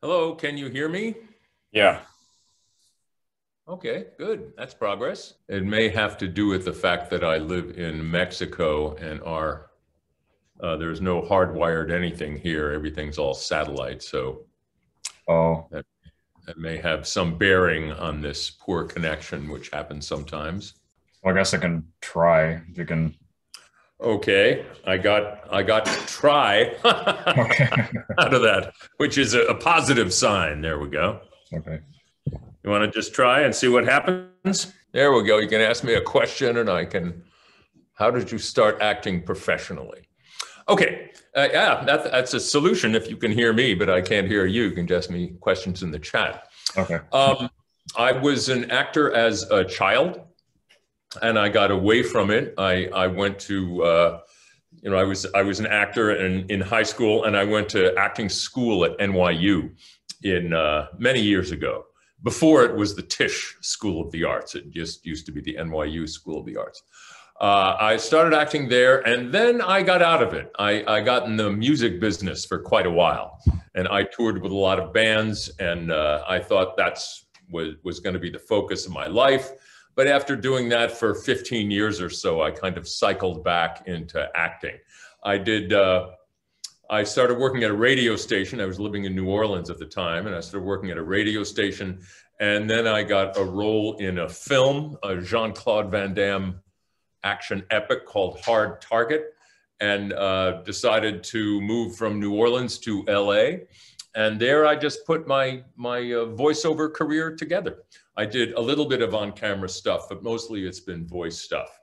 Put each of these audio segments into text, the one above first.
Hello, can you hear me? Yeah. Okay, good. That's progress. It may have to do with the fact that I live in Mexico and there's no hardwired anything here. Everything's all satellite, so Oh, that, that may have some bearing on this poor connection, which happens sometimes. well, I guess I can try. You can. Okay, I got try Okay. out of that, which is a positive sign. There we go. Okay. You want to just try and see what happens? There we go. You can ask me a question and I can. How did you start acting professionally? Okay, yeah, that's a solution if you can hear me, but I can't hear you. You can ask me questions in the chat. Okay. Um, I was an actor as a child, and I got away from it. I went to, I was an actor in high school, and I went to acting school at NYU in many years ago. Before it was the Tisch School of the Arts, it just used to be the NYU School of the Arts. I started acting there, and then I got out of it. I got in the music business for quite a while, and I toured with a lot of bands, and I thought was going to be the focus of my life. But after doing that for 15 years or so, I kind of cycled back into acting. I did. I started working at a radio station. I was living in New Orleans at the time, and I started working at a radio station. And then I got a role in a film, a Jean-Claude Van Damme action epic called Hard Target, and decided to move from New Orleans to LA. And there I just put my voiceover career together. I did a little bit of on-camera stuff, but mostly it's been voice stuff.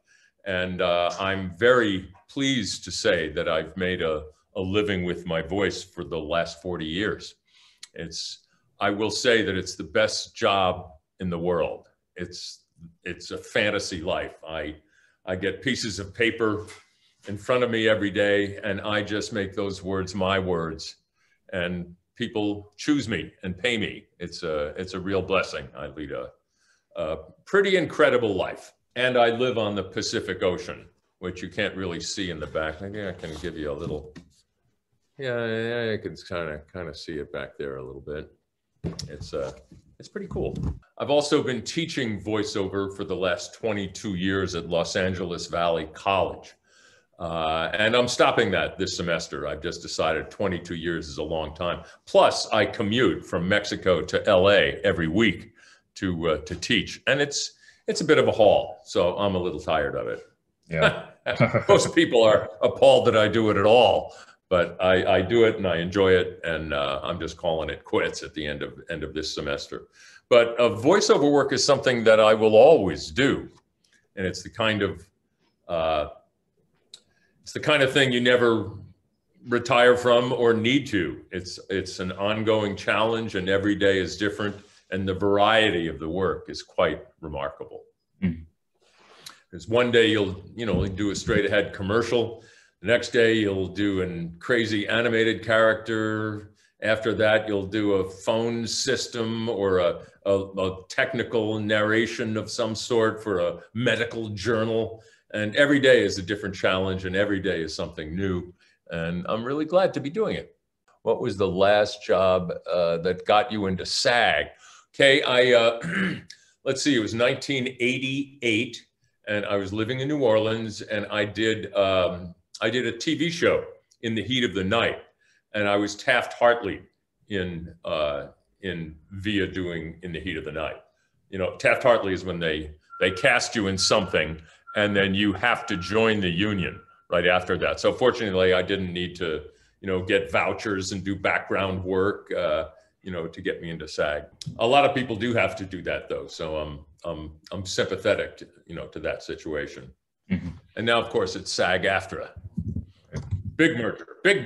And I'm very pleased to say that I've made a living with my voice for the last 40 years. I will say that it's the best job in the world. It's a fantasy life. I get pieces of paper in front of me every day, and I just make those words my words, and people choose me and pay me. It's a real blessing. I lead a pretty incredible life, and I live on the Pacific Ocean, which you can't really see in the back. Maybe I can give you a little. Yeah, you can kind of see it back there a little bit. It's pretty cool. I've also been teaching voiceover for the last 22 years at Los Angeles Valley College. And I'm stopping that this semester. I've just decided 22 years is a long time. Plus, I commute from Mexico to LA every week to teach. And it's a bit of a haul, so I'm a little tired of it. Yeah. Most people are appalled that I do it at all. But I do it and I enjoy it, and I'm just calling it quits at the end of this semester. But voiceover work is something that I will always do, and it's the kind of thing you never retire from or need to. It's an ongoing challenge, and every day is different, and the variety of the work is quite remarkable. Because one day you'll do a straight ahead commercial. The next day you'll do a crazy animated character. After that, you'll do a phone system or a technical narration of some sort for a medical journal. And every day is a different challenge, and every day is something new. And I'm really glad to be doing it. What was the last job that got you into SAG? Okay, let's see, it was 1988, and I was living in New Orleans, and I did a TV show in the heat of the night, and I was Taft-Hartley in via doing In the Heat of the Night. You know, Taft-Hartley is when they cast you in something, and then you have to join the union right after that. So fortunately, I didn't need to, get vouchers and do background work, to get me into SAG. A lot of people do have to do that though, so I'm sympathetic to that situation. Mm-hmm. And now, of course, it's SAG-AFTRA. Big merger, big.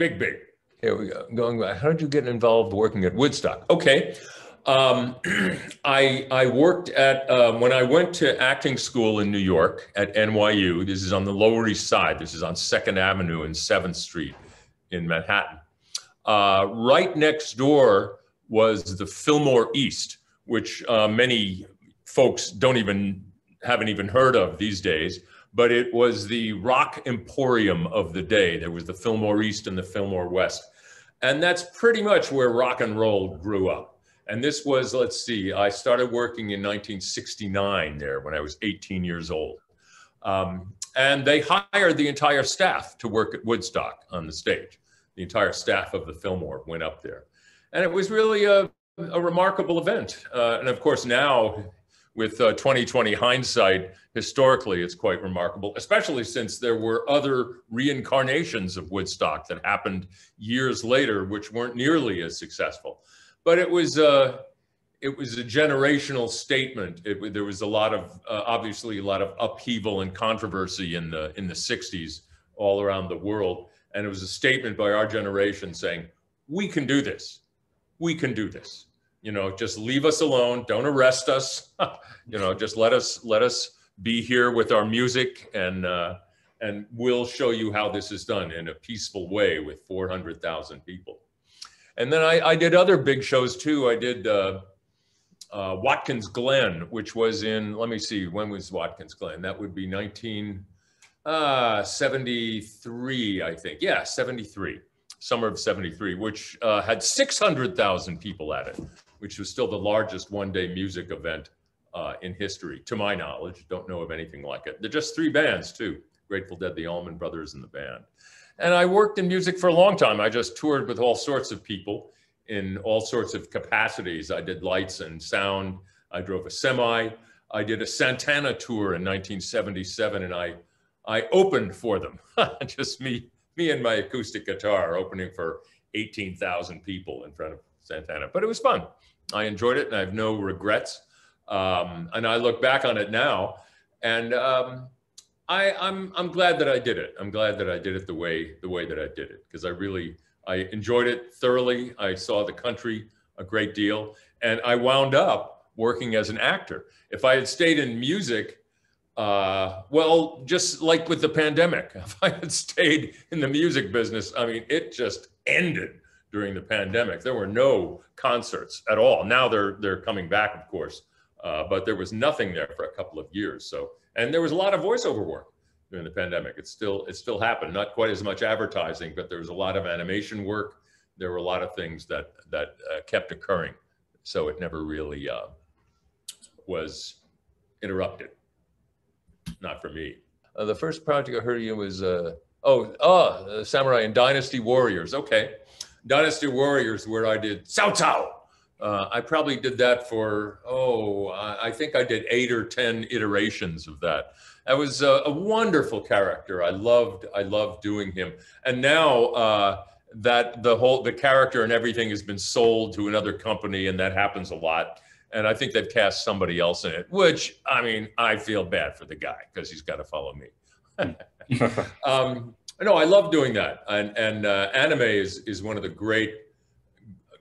Here we go. Going back, how did you get involved working at Woodstock? Okay, I worked at when I went to acting school in New York at NYU. This is on the Lower East Side. This is on 2nd Avenue and 7th Street in Manhattan. Right next door was the Fillmore East, which many folks haven't even heard of these days. But it was the rock emporium of the day. There was the Fillmore East and the Fillmore West. And that's pretty much where rock and roll grew up. And this was, let's see, I started working in 1969 there when I was 18 years old. And they hired the entire staff to work at Woodstock on the stage. The entire staff of the Fillmore went up there. And it was really a remarkable event. And of course, now with 2020 hindsight, historically, it's quite remarkable, especially since there were other reincarnations of Woodstock that happened years later, which weren't nearly as successful. But it was a generational statement. There was a lot of, obviously, a lot of upheaval and controversy in the 60s all around the world. And it was a statement by our generation saying, we can do this. We can do this. You know, just leave us alone. Don't arrest us. You know, just let us be here with our music, and we'll show you how this is done in a peaceful way with 400,000 people. And then I did other big shows too. I did Watkins Glen, which was in, let me see, when was Watkins Glen? That would be 1973, I think. Yeah, 73, summer of 73, which had 600,000 people at it, which was still the largest one-day music event in history, to my knowledge. Don't know of anything like it. They're just 3 bands too, Grateful Dead, the Allman Brothers, and the band. And I worked in music for a long time. I just toured with all sorts of people in all sorts of capacities. I did lights and sound. I drove a semi. I did a Santana tour in 1977, and I opened for them. Just me and my acoustic guitar opening for 18,000 people in front of Santana. But it was fun. I enjoyed it, and I have no regrets. And I look back on it now, and I'm glad that I did it. I'm glad that I did it the way that I did it, because I enjoyed it thoroughly. I saw the country a great deal, and I wound up working as an actor. If I had stayed in music, well, just like with the pandemic, if I had stayed in the music business, I mean, it just ended during the pandemic. There were no concerts at all. Now they're coming back, of course, but there was nothing there for a couple of years. So, and there was a lot of voiceover work during the pandemic. It still happened. Not quite as much advertising, but there was a lot of animation work. There were a lot of things that kept occurring. So it never really was interrupted. Not for me. The first project I heard of you was Samurai and Dynasty Warriors. Okay, Dynasty Warriors, where I did Cao Cao. I probably did that for, I think I did 8 or 10 iterations of that. That was a wonderful character. I loved doing him. And now that the character and everything has been sold to another company, and that happens a lot. And I think they've cast somebody else in it, which, I mean, I feel bad for the guy because he's got to follow me. No, I love doing that. And anime is one of the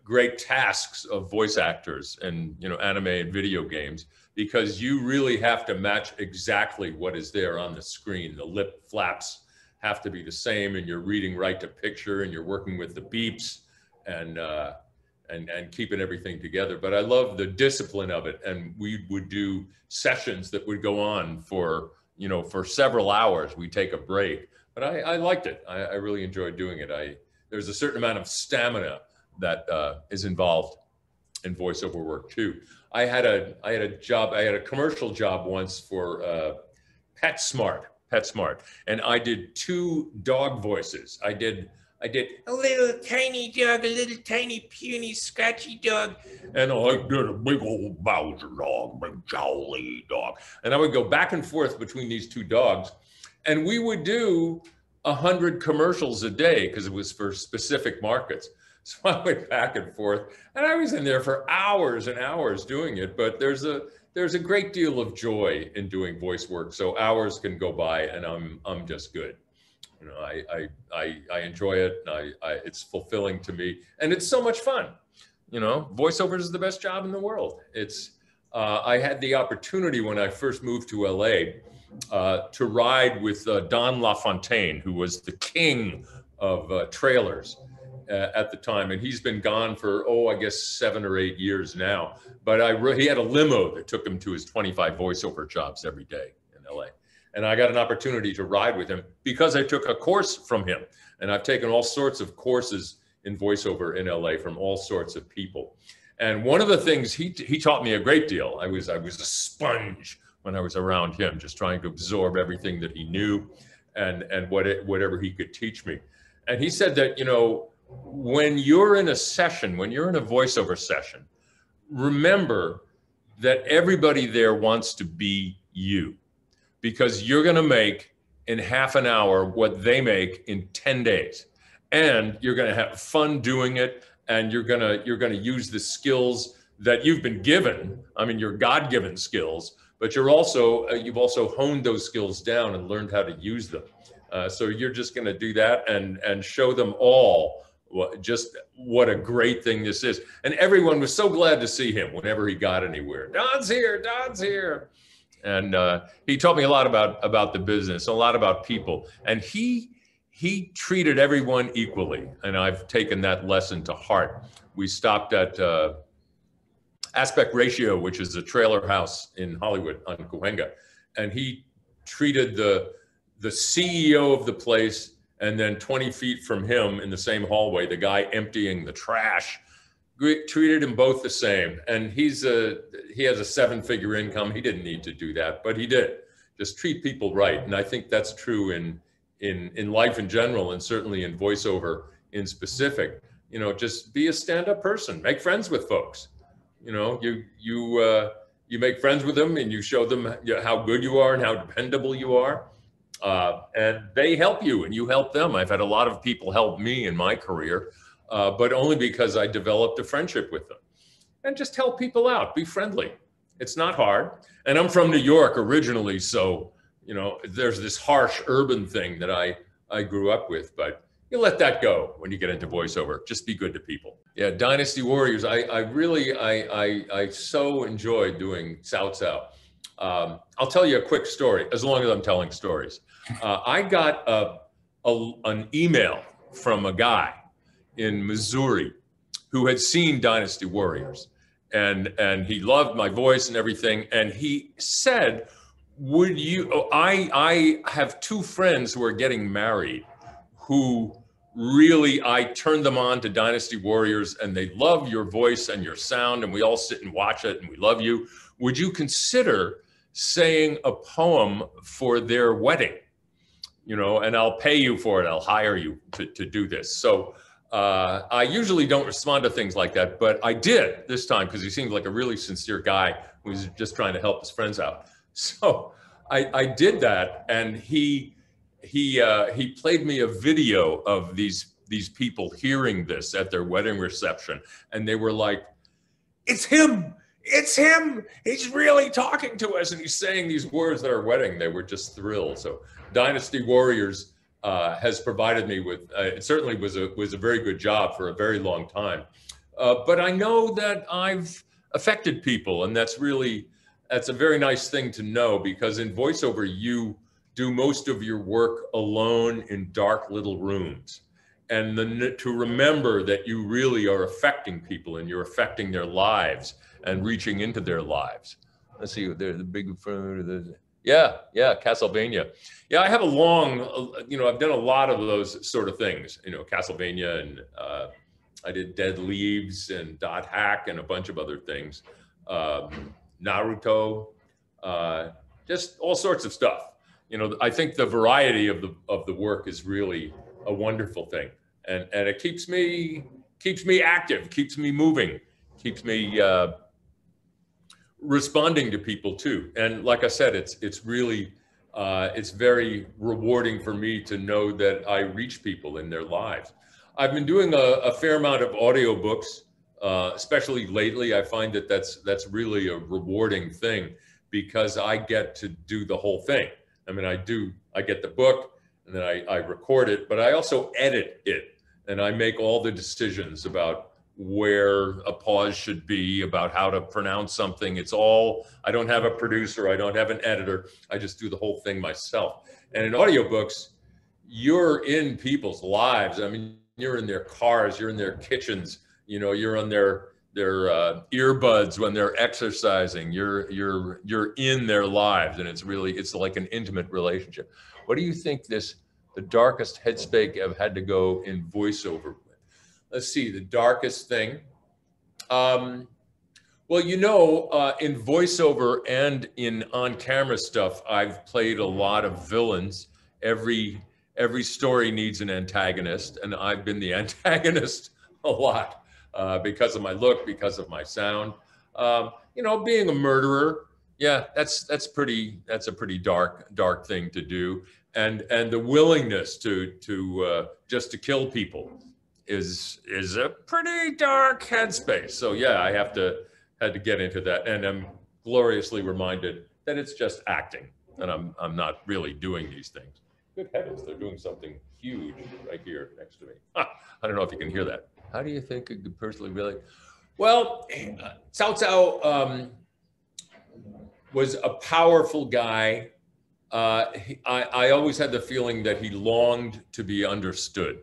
great tasks of voice actors and, you know, anime and video games, because you really have to match exactly what is there on the screen. The lip flaps have to be the same, and you're reading right to picture, and you're working with the beeps and keeping everything together. But I love the discipline of it. And we would do sessions that would go on for, you know, for several hours. We take a break, but I liked it. I really enjoyed doing it. There's a certain amount of stamina that is involved in voiceover work too. I had a commercial job once for PetSmart, and I did 2 dog voices. I did a little tiny dog, a little tiny puny scratchy dog, and I did a big old Bowser dog, big jolly dog. And I would go back and forth between these 2 dogs, and we would do 100 commercials a day because it was for specific markets. So I went back and forth, and I was in there for hours and hours doing it. But there's a great deal of joy in doing voice work. So hours can go by, and I'm just good. You know, I enjoy it. And it's fulfilling to me, and it's so much fun. You know, voiceover is the best job in the world. I had the opportunity when I first moved to LA to ride with Don LaFontaine, who was the king of trailers at the time, and he's been gone for I guess 7 or 8 years now. But he had a limo that took him to his 25 voiceover jobs every day in LA, and I got an opportunity to ride with him because I took a course from him. And I've taken all sorts of courses in voiceover in LA from all sorts of people. And one of the things he taught me a great deal. I was a sponge when I was around him, just trying to absorb everything that he knew and whatever he could teach me. And he said that, you know, when you're in a session, when you're in a voiceover session, remember that everybody there wants to be you, because you're going to make in half an hour what they make in 10 days. And you're going to have fun doing it. And you're going to use the skills that you've been given. I mean, your God-given skills, but you've also honed those skills down and learned how to use them. So you're just going to do that and show them all just what a great thing this is. And everyone was so glad to see him whenever he got anywhere. Don's here, Don's here. And he taught me a lot about the business, a lot about people. And he treated everyone equally. And I've taken that lesson to heart. We stopped at Aspect Ratio, which is a trailer house in Hollywood on Cahuenga. And he treated the CEO of the place, and then 20 feet from him in the same hallway, the guy emptying the trash, treated them both the same. And he has a 7-figure income. He didn't need to do that, but he did. Just treat people right. And I think that's true in life in general, and certainly in voiceover in specific. You know, just be a stand-up person, make friends with folks. You know, you make friends with them and you show them how good you are and how dependable you are. And they help you and you help them. I've had a lot of people help me in my career, but only because I developed a friendship with them. And just help people out, be friendly. It's not hard. And I'm from New York originally, so, you know, there's this harsh urban thing that I grew up with, but you let that go when you get into voiceover. Just be good to people. Yeah, Dynasty Warriors, I so enjoyed doing Cao Cao. I'll tell you a quick story, as long as I'm telling stories. I got an email from a guy in Missouri who had seen Dynasty Warriors, and he loved my voice and everything. And he said, would you, I have 2 friends who are getting married who really, I turned them on to Dynasty Warriors and they love your voice and your sound, and we all sit and watch it and we love you. Would you consider saying a poem for their wedding? You know, and I'll pay you for it. I'll hire you to do this. So I usually don't respond to things like that, but I did this time because he seemed like a really sincere guy who was just trying to help his friends out. So I did that, and he played me a video of these people hearing this at their wedding reception, and they were like, "It's him! It's him! He's really talking to us, and he's saying these words at our wedding." They were just thrilled. So Dynasty Warriors has provided me with, it certainly was a very good job for a very long time. But I know that I've affected people, and that's a very nice thing to know, because in voiceover, you do most of your work alone in dark little rooms. And to remember that you really are affecting people and you're affecting their lives and reaching into their lives. Let's see, there's the big front. Yeah, Castlevania. Yeah, I have a long, you know, I've done a lot of those sort of things, you know, Castlevania, and I did Dead Leaves and Dot Hack and a bunch of other things. Naruto, just all sorts of stuff. You know, I think the variety of the work is really a wonderful thing, and it keeps me active, keeps me moving, keeps me responding to people too. And like I said, it's really it's very rewarding for me to know that I reach people in their lives. I've been doing a fair amount of audiobooks, especially lately. I find that that's really a rewarding thing, because I get to do the whole thing. I mean, I get the book and then I record it, but I also edit it, and I make all the decisions about where a pause should be, about how to pronounce something. It's all, I don't have a producer, I don't have an editor, I just do the whole thing myself. And in audiobooks, you're in people's lives. I mean, you're in their cars, you're in their kitchens, you know, you're on their earbuds when they're exercising, you're in their lives, and it's like an intimate relationship. What do you think the darkest headspace I've had to go in voiceover with? Let's see, the darkest thing. Well, you know, in voiceover and in on-camera stuff, I've played a lot of villains. Every story needs an antagonist, and I've been the antagonist a lot because of my look, because of my sound. You know, being a murderer, yeah, that's a pretty dark thing to do, and the willingness to just to kill people is a pretty dark headspace. So yeah, I had to get into that, and I'm gloriously reminded that it's just acting, and I'm not really doing these things. Good heavens, they're doing something huge right here next to me. I don't know if you can hear that. How do you think it could personally really? Well, Cao Cao was a powerful guy. I always had the feeling that he longed to be understood.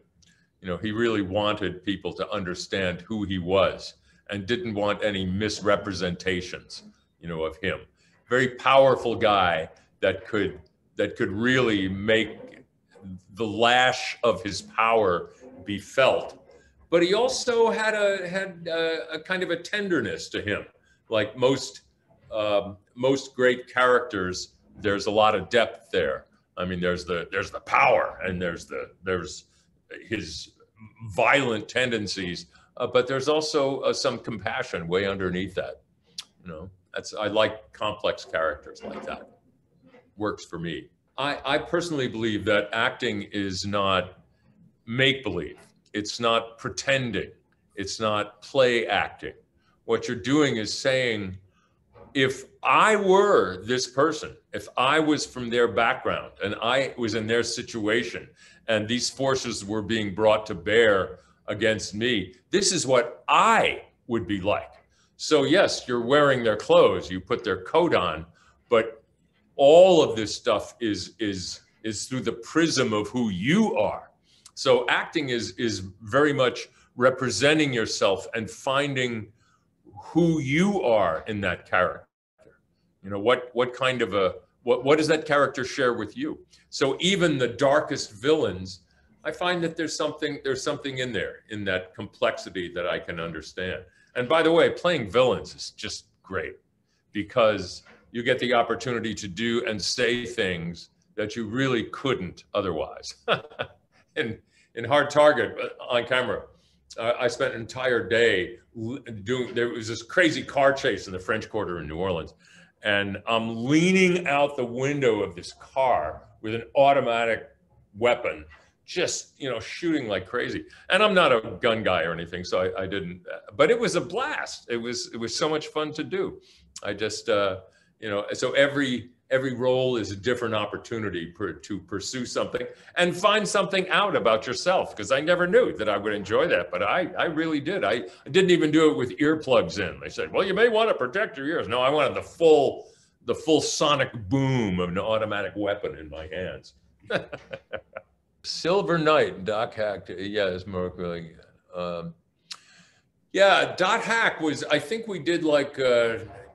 You know, he really wanted people to understand who he was and didn't want any misrepresentations, you know, of him. Very powerful guy that could really make the lash of his power be felt. But he also had a kind of a tenderness to him. Like most great characters, there's a lot of depth there. I mean, there's the power, and there's his violent tendencies, but there's also some compassion way underneath that. You know, I like complex characters like that. Works for me. I personally believe that acting is not make-believe. It's not pretending. It's not play acting. What you're doing is saying, if I were this person, if I was from their background and I was in their situation and these forces were being brought to bear against me, this is what I would be like. So yes, you're wearing their clothes, you put their coat on, but all of this stuff is through the prism of who you are. So acting is very much representing yourself and finding who you are in that character. You know, what kind of what does that character share with you? So even the darkest villains, I find that there's something in there, in that complexity that I can understand. And by the way, playing villains is just great because you get the opportunity to do and say things that you really couldn't otherwise. in Hard Target on camera, I spent an entire day there was this crazy car chase in the French Quarter in New Orleans. And I'm leaning out the window of this car with an automatic weapon, just, you know, shooting like crazy. And I'm not a gun guy or anything, so I didn't, but it was a blast. It was so much fun to do. I just, you know, so every role is a different opportunity to pursue something and find something out about yourself, because I never knew that I would enjoy that, but I really did. I didn't even do it with earplugs in. They said, well, you may want to protect your ears. No, I wanted the full sonic boom of an automatic weapon in my hands. Silver Knight, Doc Hack, yeah, it's more really good. Yeah, Dot Hack was, I think we did like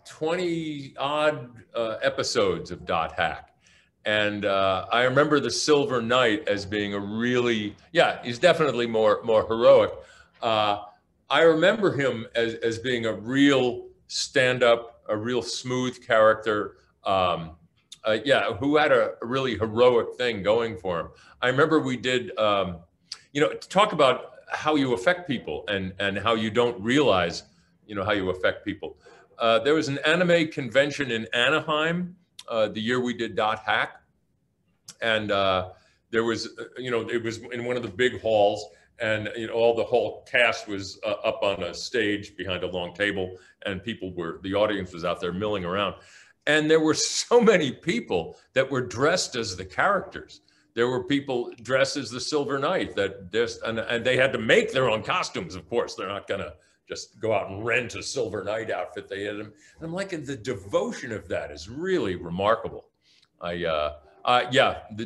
20 odd episodes of Dot Hack. And I remember the Silver Knight as being a really, yeah, he's definitely more heroic. I remember him as being a real stand-up, a real smooth character, yeah, who had a really heroic thing going for him. I remember we did, you know, to talk about how you affect people and how you don't realize, you know, how you affect people. There was an anime convention in Anaheim the year we did Dot Hack. And there was, you know, it was in one of the big halls, and, you know, all the whole cast was up on a stage behind a long table, and the audience was out there milling around. And there were so many people that were dressed as the characters. There were people dressed as the Silver Knight that just, and they had to make their own costumes, of course. They're not gonna just go out and rent a Silver Knight outfit. They had them. And I'm like, the devotion of that is really remarkable. Yeah,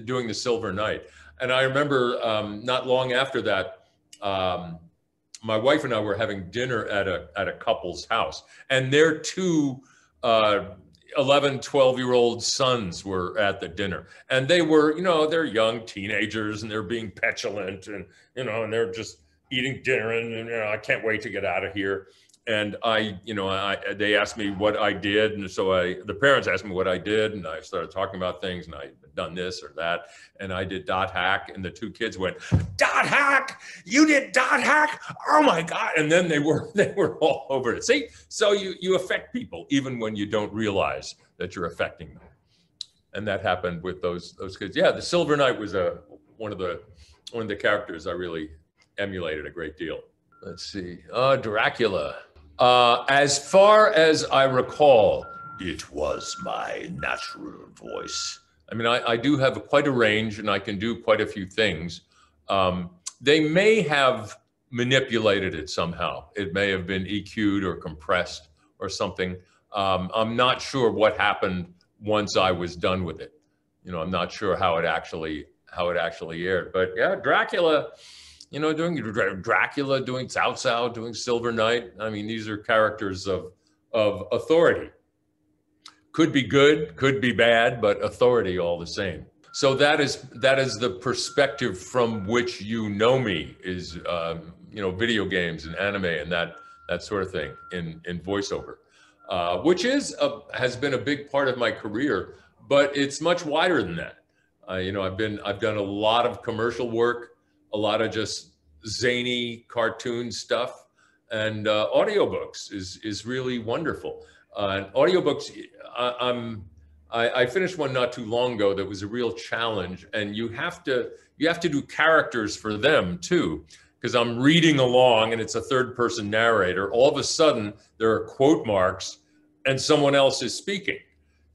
doing the Silver Knight. And I remember not long after that, my wife and I were having dinner at a couple's house, and their two 11, 12-year-old sons were at the dinner, and they were, you know, they're young teenagers, and they're being petulant, and, you know, and they're just eating dinner, and you know, I can't wait to get out of here. And they asked me what I did, and so the parents asked me what I did, and I started talking about things, and I'd done this or that, and I did dot hack, and the two kids went, "Dot hack? You did dot hack? Oh my God!" And then they were all over it. See, so you affect people even when you don't realize that you're affecting them, and that happened with those kids. Yeah, the Silver Knight was one of the characters I really emulated a great deal. Let's see, Dracula. As far as I recall, it was my natural voice. I mean, I do have quite a range, and I can do quite a few things. They may have manipulated it somehow. It may have been EQ'd or compressed or something. I'm not sure what happened once I was done with it. You know, I'm not sure how it actually aired. But yeah, Dracula. You know, doing Dracula, doing Cao Cao, doing Silver Knight. I mean, these are characters of authority. Could be good, could be bad, but authority all the same. So that is the perspective from which you know me, is you know, video games and anime and that sort of thing in voiceover, which has been a big part of my career, but it's much wider than that. You know, I've done a lot of commercial work, a lot of just zany cartoon stuff, and audiobooks is really wonderful. And audiobooks, I finished one not too long ago that was a real challenge, and you have to do characters for them too, because I'm reading along and it's a third person narrator. All of a sudden there are quote marks and someone else is speaking.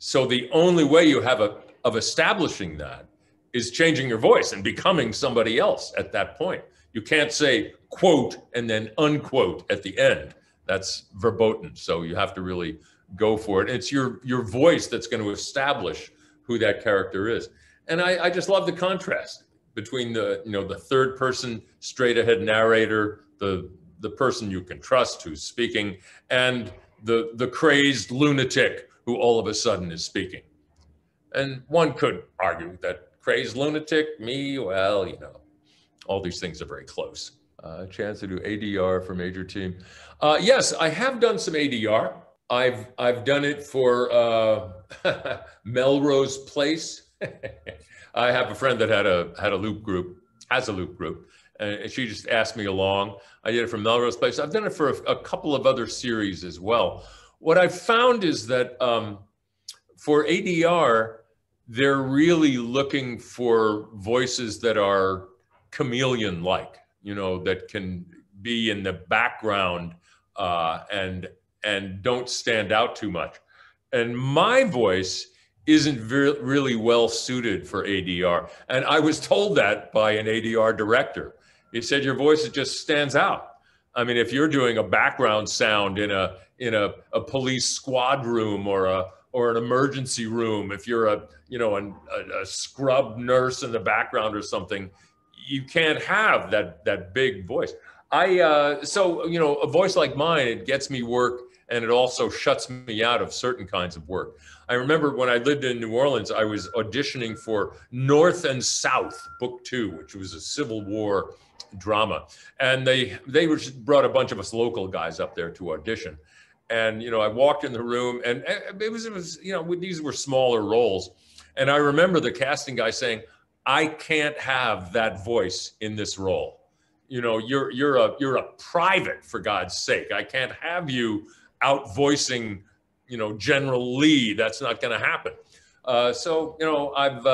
So the only way you have of establishing that is changing your voice and becoming somebody else at that point. You can't say quote and then unquote at the end. That's verboten. So you have to really go for it. It's your voice that's going to establish who that character is. And I just love the contrast between the third person straight ahead narrator, the person you can trust who's speaking, and the crazed lunatic who all of a sudden is speaking. And one could argue that crazed lunatic, me, well, you know, all these things are very close. Chance to do ADR for major team. Yes, I have done some ADR. I've done it for Melrose Place. I have a friend that had a loop group, has a loop group, and she just asked me along. I did it for Melrose Place. I've done it for a couple of other series as well. What I've found is that for ADR, they're really looking for voices that are chameleon-like, you know, that can be in the background and don't stand out too much. And my voice isn't really well suited for ADR. And I was told that by an ADR director. He said, your voice just stands out. I mean, if you're doing a background sound in a police squad room or an emergency room, if you're a scrub nurse in the background or something, you can't have that big voice. So, you know, a voice like mine, it gets me work, and it also shuts me out of certain kinds of work. I remember when I lived in New Orleans, I was auditioning for North and South Book 2, which was a Civil War drama. And they brought a bunch of us local guys up there to audition. And, you know, I walked in the room, and it was, you know, these were smaller roles. And I remember the casting guy saying, I can't have that voice in this role. You know, you're a private, for God's sake. I can't have you out voicing, you know, General Lee. That's not going to happen. So, you know, I've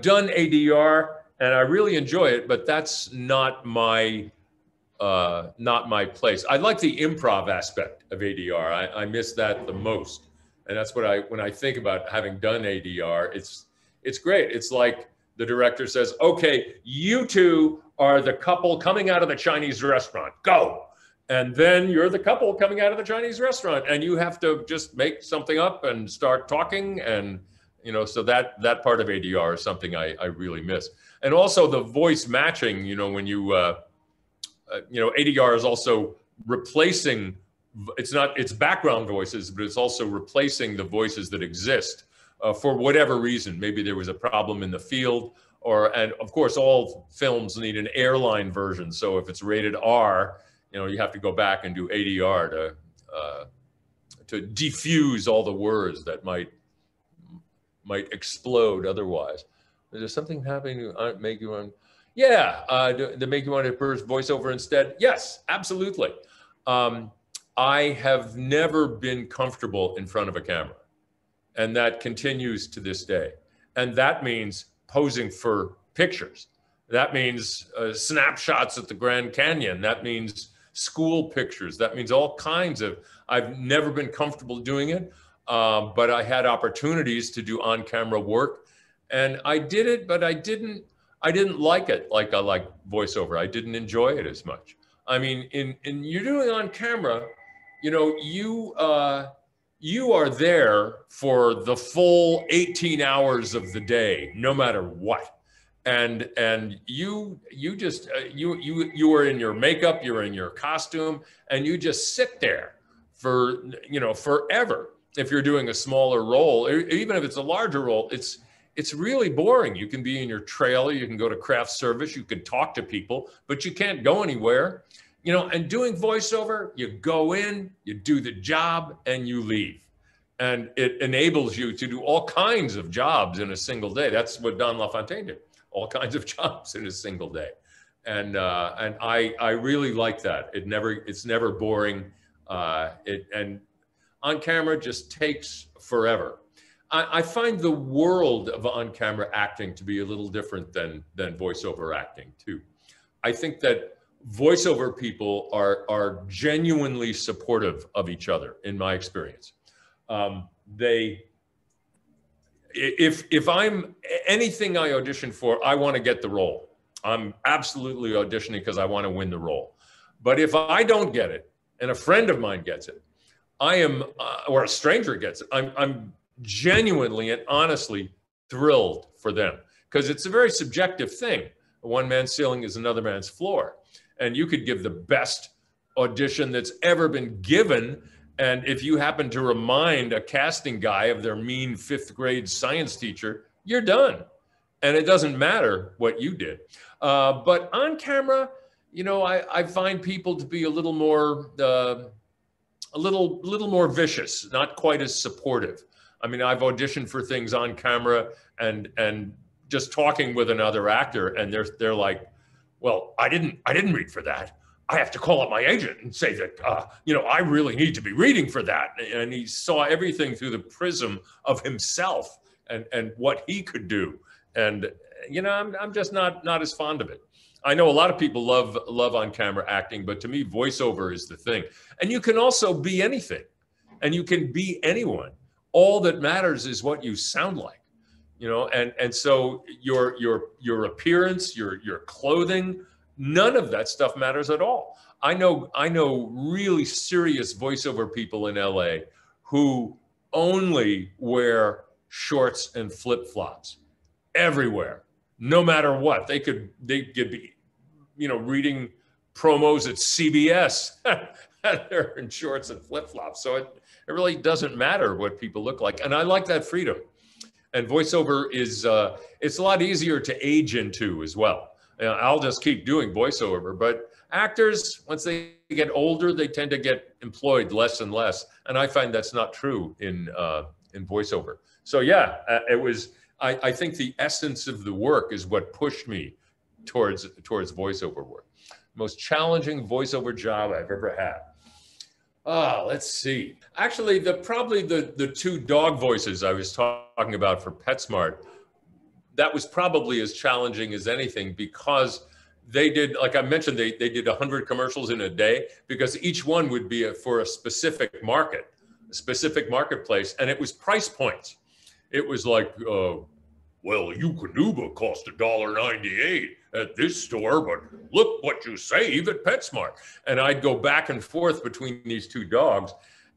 done ADR, and I really enjoy it, but that's not my place. I like the improv aspect of ADR. I miss that the most. And that's what when I think about having done ADR, it's great. It's like the director says, okay, you two are the couple coming out of the Chinese restaurant, go. And then you're the couple coming out of the Chinese restaurant, and you have to just make something up and start talking. And, you know, so that part of ADR is something I really miss. And also the voice matching, you know, when you know, ADR is also replacing, it's background voices, but it's also replacing the voices that exist for whatever reason. Maybe there was a problem in the field, and of course, all films need an airline version. So if it's rated R, you have to go back and do ADR to defuse all the words that might explode otherwise. Is there something happening to make you want? Yeah, to make you want to burst voiceover instead? Yes, absolutely. I have never been comfortable in front of a camera, and that continues to this day. And that means posing for pictures. That means snapshots at the Grand Canyon. That means school pictures. That means all kinds of, I've never been comfortable doing it, but I had opportunities to do on-camera work, and I did it, but I didn't like it like I like voiceover. I didn't enjoy it as much. I mean, in you're doing on camera, you are there for the full 18 hours of the day, no matter what. And you are in your makeup, you're in your costume, and you just sit there for, forever. If you're doing a smaller role, or even if it's a larger role, it's really boring. You can be in your trailer, you can go to craft service, you can talk to people, but you can't go anywhere. And doing voiceover, you go in, you do the job, and you leave. And it enables you to do all kinds of jobs in a single day. That's what Don LaFontaine did, all kinds of jobs in a single day. And I really like that. It's never boring. And on camera just takes forever. I find the world of on-camera acting to be a little different than voiceover acting too. I think that voiceover people are genuinely supportive of each other, in my experience. If I'm anything I audition for, I want to get the role. I'm absolutely auditioning because I want to win the role. But if I don't get it, and a friend of mine gets it, or a stranger gets it, I'm genuinely and honestly thrilled for them, because it's a very subjective thing. One man's ceiling is another man's floor. And you could give the best audition that's ever been given, and if you happen to remind a casting guy of their mean 5th grade science teacher, you're done. And it doesn't matter what you did. But on camera, I find people to be a little more vicious, not quite as supportive. I mean, I've auditioned for things on camera and just talking with another actor, and they're like, well, I didn't read for that. I have to call up my agent and say that, I really need to be reading for that. And he saw everything through the prism of himself and what he could do. And, I'm just not as fond of it. I know a lot of people love on-camera acting, but to me, voiceover is the thing. And you can also be anything, and you can be anyone. All that matters is what you sound like. And so your appearance, your clothing, none of that stuff matters at all. I know really serious voiceover people in LA who only wear shorts and flip-flops everywhere, no matter what. They could be, reading promos at CBS and they're in shorts and flip-flops. So it really doesn't matter what people look like. And I like that freedom. And voiceover is, it's a lot easier to age into as well. I'll just keep doing voiceover, but actors, once they get older, they tend to get employed less and less. And I find that's not true in voiceover. So yeah, I think the essence of the work is what pushed me towards voiceover work. Most challenging voiceover job I've ever had. Let's see. Actually, probably the 2 dog voices I was talking about for PetSmart, that was probably as challenging as anything, because they did, like I mentioned, they did 100 commercials in a day, because each one would be for a specific market, a specific marketplace, and it was price points. It was like, well, Eukanuba cost $1.98 at this store, but look what you save at PetSmart. And I'd go back and forth between these 2 dogs,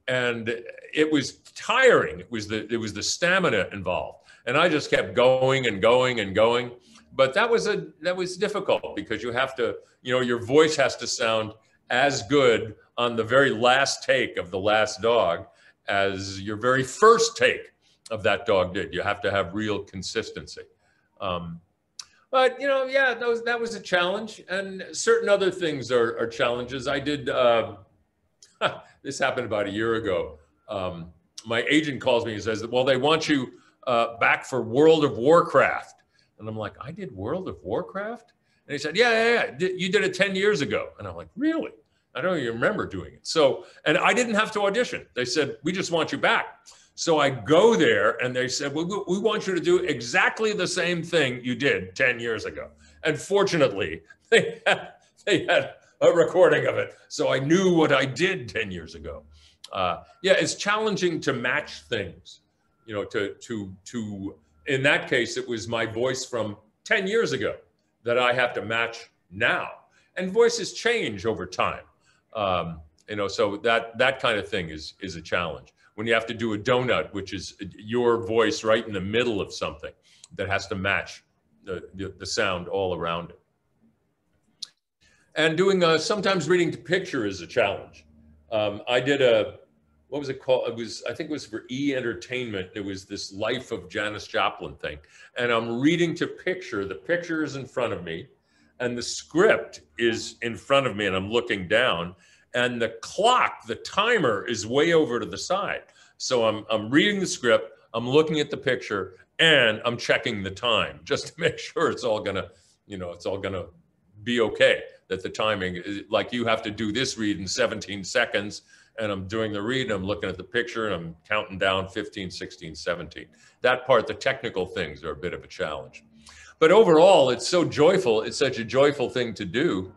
and it was tiring. It was the stamina involved, and I just kept going and going and going. But that was difficult, because you have to, your voice has to sound as good on the very last take of the last dog as your very first take of that dog did. You have to have real consistency. But you know, yeah, that was a challenge, and certain other things are challenges. I did. This happened about a year ago. My agent calls me and says, "Well, they want you back for World of Warcraft," and I'm like, "I did World of Warcraft?" And he said, "Yeah. You did it 10 years ago," and I'm like, "Really? I don't even remember doing it." So, and I didn't have to audition. They said, "We just want you back." So I go there and they said, well, we want you to do exactly the same thing you did 10 years ago. And fortunately, they had a recording of it. So I knew what I did 10 years ago. Yeah, it's challenging to match things, you know, in that case, it was my voice from 10 years ago that I have to match now. And voices change over time. You know, so that kind of thing is a challenge. When you have to do a donut, which is your voice right in the middle of something that has to match the sound all around it. And doing sometimes reading to picture is a challenge. I did what was it called? I think it was for E! Entertainment. It was this Life of Janice Joplin thing. And I'm reading to picture. The picture is in front of me and the script is in front of me and I'm looking down. And the clock, the timer is way over to the side. So I'm reading the script, I'm looking at the picture, and I'm checking the time just to make sure it's all gonna, you know, it's all gonna be okay. That the timing is like you have to do this read in 17 seconds, and I'm doing the read, and I'm looking at the picture, and I'm counting down 15, 16, 17. That part, the technical things are a bit of a challenge. But overall, it's so joyful. It's such a joyful thing to do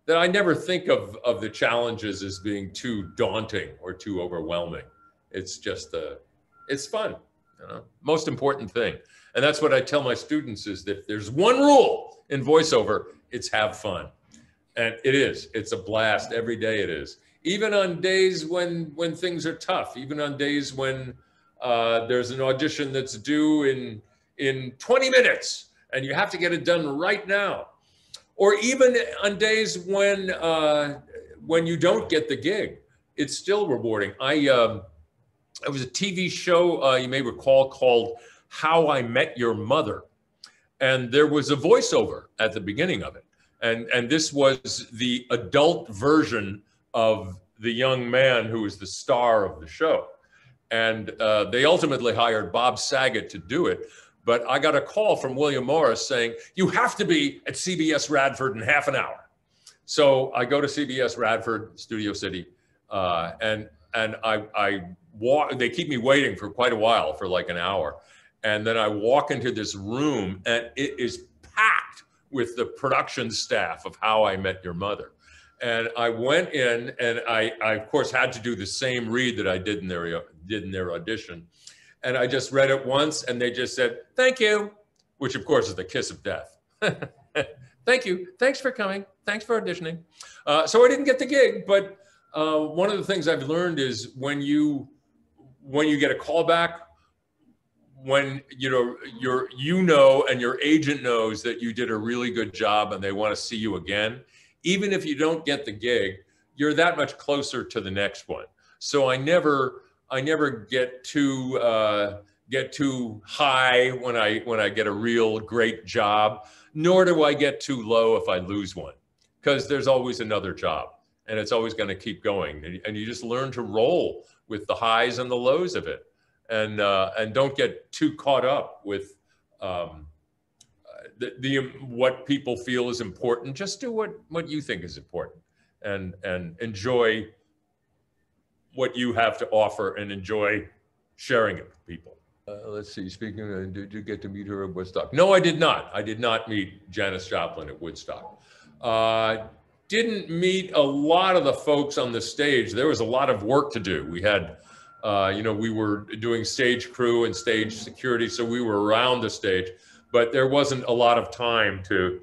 that I never think of the challenges as being too daunting or too overwhelming. It's just, it's fun, you know, most important thing. And that's what I tell my students is that if there's one rule in voiceover, it's have fun. And it is, it's a blast every day it is. Even on days when things are tough, even on days when there's an audition that's due in 20 minutes and you have to get it done right now. Or even on days when you don't get the gig, it's still rewarding. It was a TV show you may recall called How I Met Your Mother, and there was a voiceover at the beginning of it, and this was the adult version of the young man who was the star of the show, and they ultimately hired Bob Saget to do it. But I got a call from William Morris saying, you have to be at CBS Radford in half an hour. So I go to CBS Radford, Studio City, and I walk, they keep me waiting for quite a while, for like an hour. And then I walk into this room and it is packed with the production staff of How I Met Your Mother. And I went in and I of course had to do the same read that I did in their audition. And I just read it once and they just said, thank you, which of course is the kiss of death. Thank you, thanks for coming, thanks for auditioning. So I didn't get the gig, but one of the things I've learned is when you get a call back, when you know and your agent knows that you did a really good job and they want to see you again, even if you don't get the gig, you're that much closer to the next one. So I never get too high when I get a real great job, nor do I get too low if I lose one, because there's always another job and it's always going to keep going. And you just learn to roll with the highs and the lows of it, and don't get too caught up with what people feel is important. Just do what you think is important, and enjoy what you have to offer and enjoy sharing it with people. Let's see, speaking of, did you get to meet her at Woodstock? No, I did not. I did not meet Janice Joplin at Woodstock. Didn't meet a lot of the folks on the stage. There was a lot of work to do. We had, we were doing stage crew and stage security, so we were around the stage, but there wasn't a lot of time to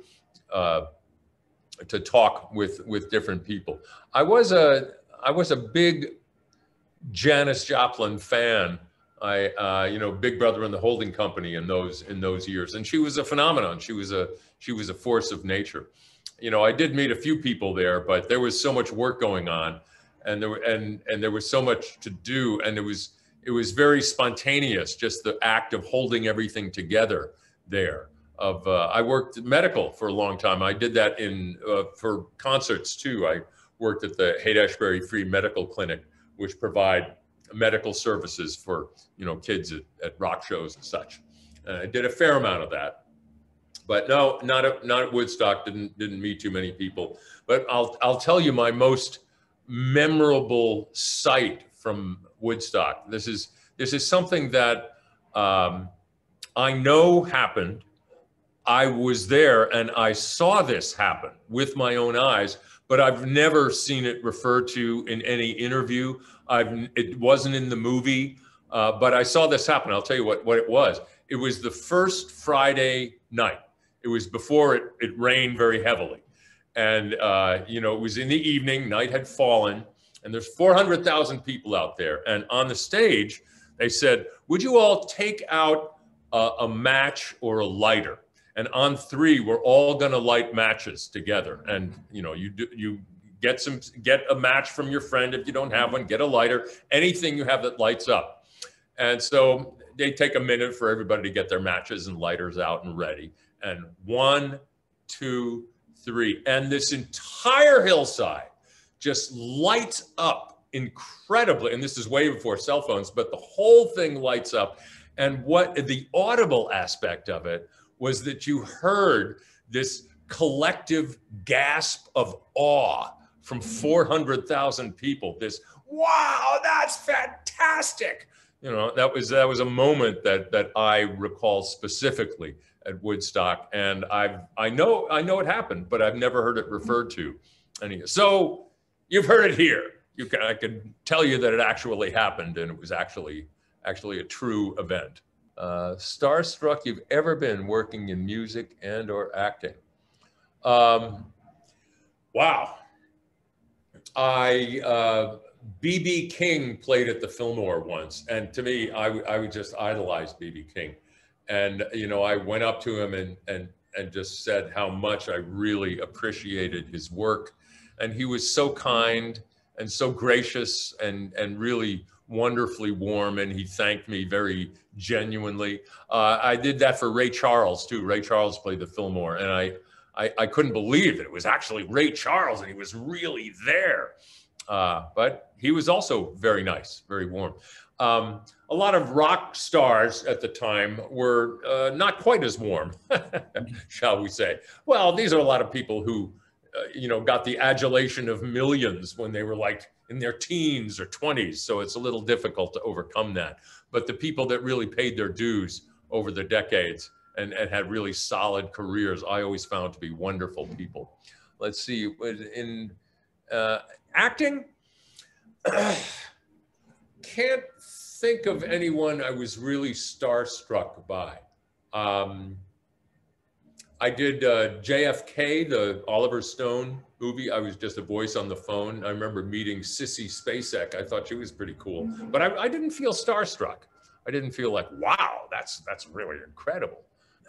talk with different people. I was a big Janice Joplin fan. Big Brother and the Holding Company in those years, and she was a phenomenon. She was a force of nature. I did meet a few people there, but there was so much work going on, and there was so much to do, and it was very spontaneous, just the act of holding everything together there. I worked medical for a long time. I did that for concerts too. I worked at the Haight-Ashbury Free Medical Clinic, which provide medical services for kids at rock shows and such. I did a fair amount of that, but no, not at Woodstock. Didn't meet too many people. But I'll tell you my most memorable sight from Woodstock. This is something that I know happened. I was there and I saw this happen with my own eyes, but I've never seen it referred to in any interview. It wasn't in the movie, but I saw this happen. I'll tell you what it was. It was the first Friday night. It was before it rained very heavily. And, it was in the evening, night had fallen, and there's 400,000 people out there. And on the stage, they said, would you all take out a match or a lighter? And on three, we're all going to light matches together. And, you get a match from your friend. If you don't have one, get a lighter, anything you have that lights up. And so they take a minute for everybody to get their matches and lighters out and ready. And 1, 2, 3. And this entire hillside just lights up incredibly. And this is way before cell phones, but the whole thing lights up. And what the audible aspect of it was that you heard this collective gasp of awe from 400,000 people. This, wow, that's fantastic. That was a moment that I recall specifically at Woodstock, and I know it happened, but I've never heard it referred to. So you've heard it here. I can tell you that it actually happened, and it was actually a true event. Starstruck you've ever been working in music and or acting? Wow. B.B. King played at the Fillmore once, and to me, I would just idolize B.B. King. And, I went up to him and just said how much I really appreciated his work. And he was so kind and so gracious and really wonderfully warm. And he thanked me very genuinely. I did that for Ray Charles too. Ray Charles played the Fillmore, and I couldn't believe that it was actually Ray Charles and he was really there. But he was also very nice, very warm. A lot of rock stars at the time were not quite as warm, shall we say. Well, these are a lot of people who, got the adulation of millions when they were like in their teens or 20s. So it's a little difficult to overcome that. But the people that really paid their dues over the decades and had really solid careers, I always found to be wonderful people. Let's see, in acting, can't think of anyone I was really starstruck by. I did JFK, the Oliver Stone movie. I was just a voice on the phone. I remember meeting Sissy Spacek. I thought she was pretty cool, but I didn't feel starstruck. I didn't feel like, wow, that's really incredible.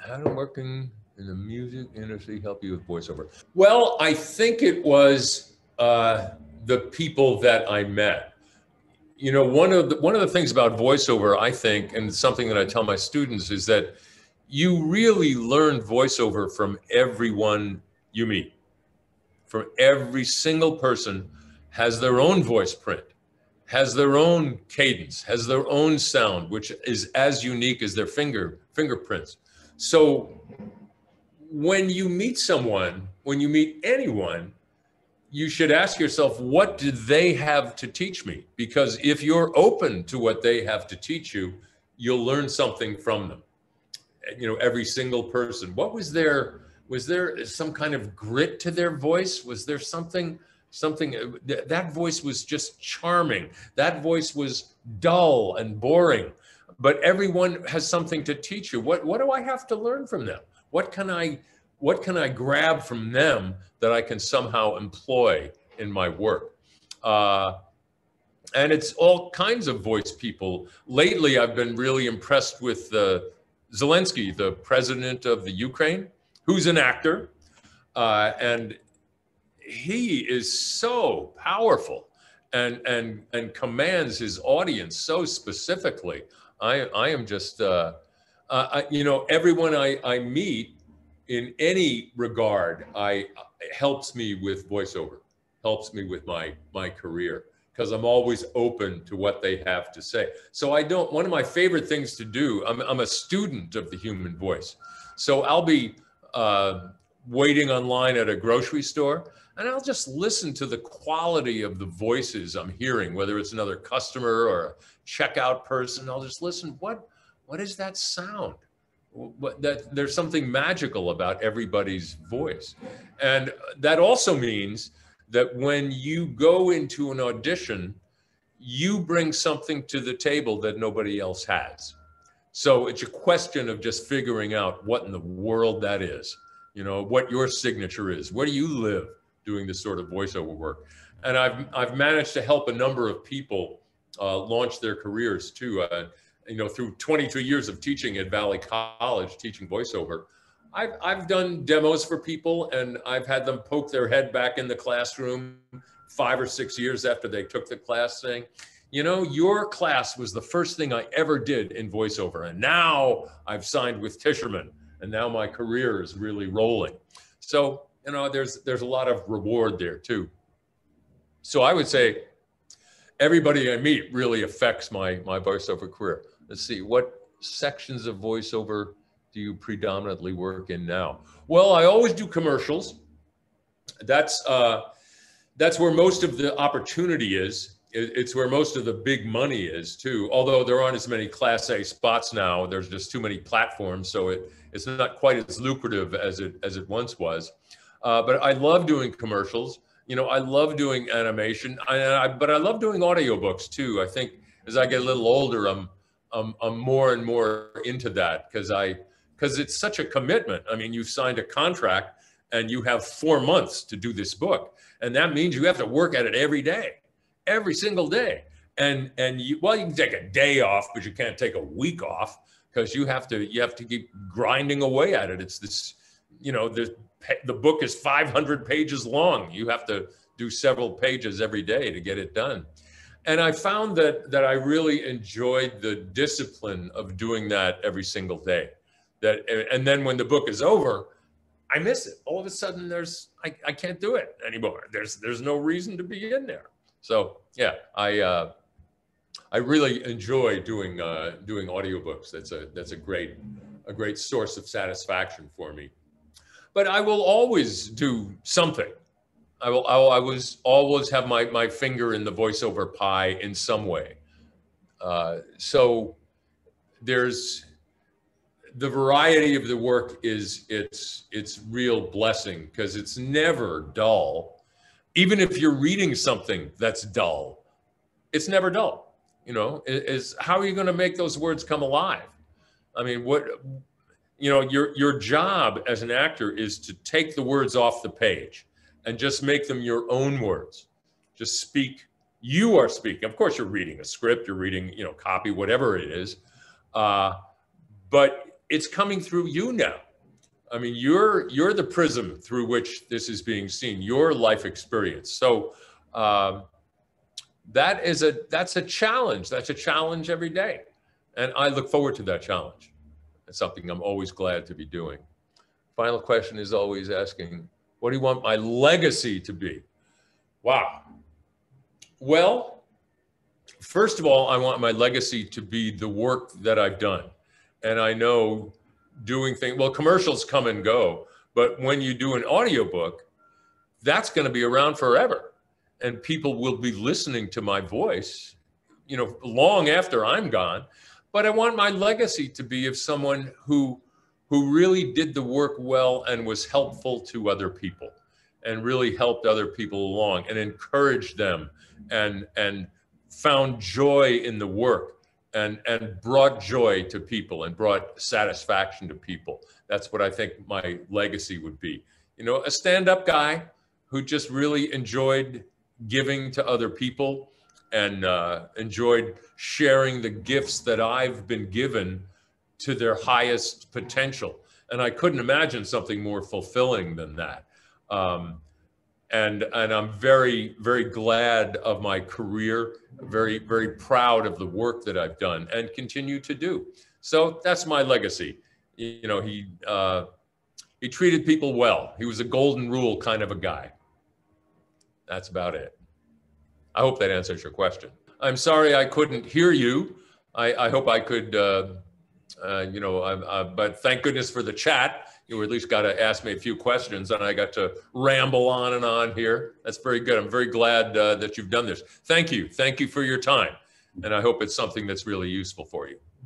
How did working in the music industry help you with voiceover? Well, I think it was the people that I met. One of the things about voiceover, I think, and something that I tell my students, is that you really learn voiceover from everyone you meet. From every single person has their own voice print, has their own cadence, has their own sound, which is as unique as their fingerprints. So when you meet someone, when you meet anyone, you should ask yourself, what do they have to teach me? Because if you're open to what they have to teach you, you'll learn something from them. Every single person. What was there some kind of grit to their voice? Was there something, that voice was just charming. That voice was dull and boring, but everyone has something to teach you. What do I have to learn from them? What can I grab from them that I can somehow employ in my work? And it's all kinds of voice people. Lately, I've been really impressed with Zelensky, the president of the Ukraine, who's an actor. And he is so powerful and commands his audience so specifically. I am just, everyone I meet, in any regard, it helps me with voiceover, helps me with my career, because I'm always open to what they have to say. So one of my favorite things to do, I'm a student of the human voice. So I'll be waiting online at a grocery store, and I'll just listen to the quality of the voices I'm hearing, whether it's another customer or a checkout person. I'll just listen. What is that sound? There's something magical about everybody's voice. And that also means that when you go into an audition, you bring something to the table that nobody else has. So it's a question of just figuring out what in the world that is, what your signature is. Where do you live doing this sort of voiceover work? And I've managed to help a number of people launch their careers too. Through 22 years of teaching at Valley College, teaching voiceover, I've done demos for people, and I've had them poke their head back in the classroom 5 or 6 years after they took the class, saying, your class was the first thing I ever did in voiceover, and now I've signed with Tischerman, and now my career is really rolling. So, there's a lot of reward there too. So I would say everybody I meet really affects my voiceover career. Let's see, what sections of voiceover do you predominantly work in now? Well, I always do commercials. That's where most of the opportunity is. It's where most of the big money is too. Although there aren't as many Class A spots now, there's just too many platforms, so it's not quite as lucrative as it once was. But I love doing commercials. I love doing animation, but I love doing audiobooks too. I think as I get a little older, I'm more and more into that because it's such a commitment. I mean, you've signed a contract and you have 4 months to do this book, and that means you have to work at it every day, every single day. And you can take a day off, but you can't take a week off because you have to keep grinding away at it. It's this, the book is 500 pages long. You have to do several pages every day to get it done. And I found that I really enjoyed the discipline of doing that every single day. And then when the book is over, I miss it. All of a sudden, I can't do it anymore. There's no reason to be in there. So yeah, I really enjoy doing audiobooks. That's a great source of satisfaction for me. But I will always do something. I will always have my finger in the voiceover pie in some way. So there's the variety of the work it's real blessing because it's never dull. Even if you're reading something that's dull, it's never dull. How are you going to make those words come alive? I mean, your job as an actor is to take the words off the page and just make them your own words. Just speak. You are speaking. Of course, you're reading a script, you're reading, copy, whatever it is. But it's coming through you now. I mean, you're the prism through which this is being seen, your life experience. So that's a challenge. That's a challenge every day. And I look forward to that challenge. It's something I'm always glad to be doing. Final question is always asking, what do you want my legacy to be? Wow. Well, first of all, I want my legacy to be the work that I've done. And I know doing things, well, commercials come and go, but when you do an audiobook, that's going to be around forever. And people will be listening to my voice, long after I'm gone. But I want my legacy to be of someone who really did the work well and was helpful to other people and really helped other people along and encouraged them and found joy in the work and brought joy to people and brought satisfaction to people. That's what I think my legacy would be. A stand-up guy who just really enjoyed giving to other people and enjoyed sharing the gifts that I've been given to their highest potential. And I couldn't imagine something more fulfilling than that. And I'm very, very glad of my career, very, very proud of the work that I've done and continue to do. So that's my legacy. He treated people well. He was a golden rule kind of a guy. That's about it. I hope that answers your question. I'm sorry I couldn't hear you. I hope I could, but thank goodness for the chat. You at least got to ask me a few questions, and I got to ramble on and on here. That's very good. I'm very glad that you've done this. Thank you. Thank you for your time. And I hope it's something that's really useful for you.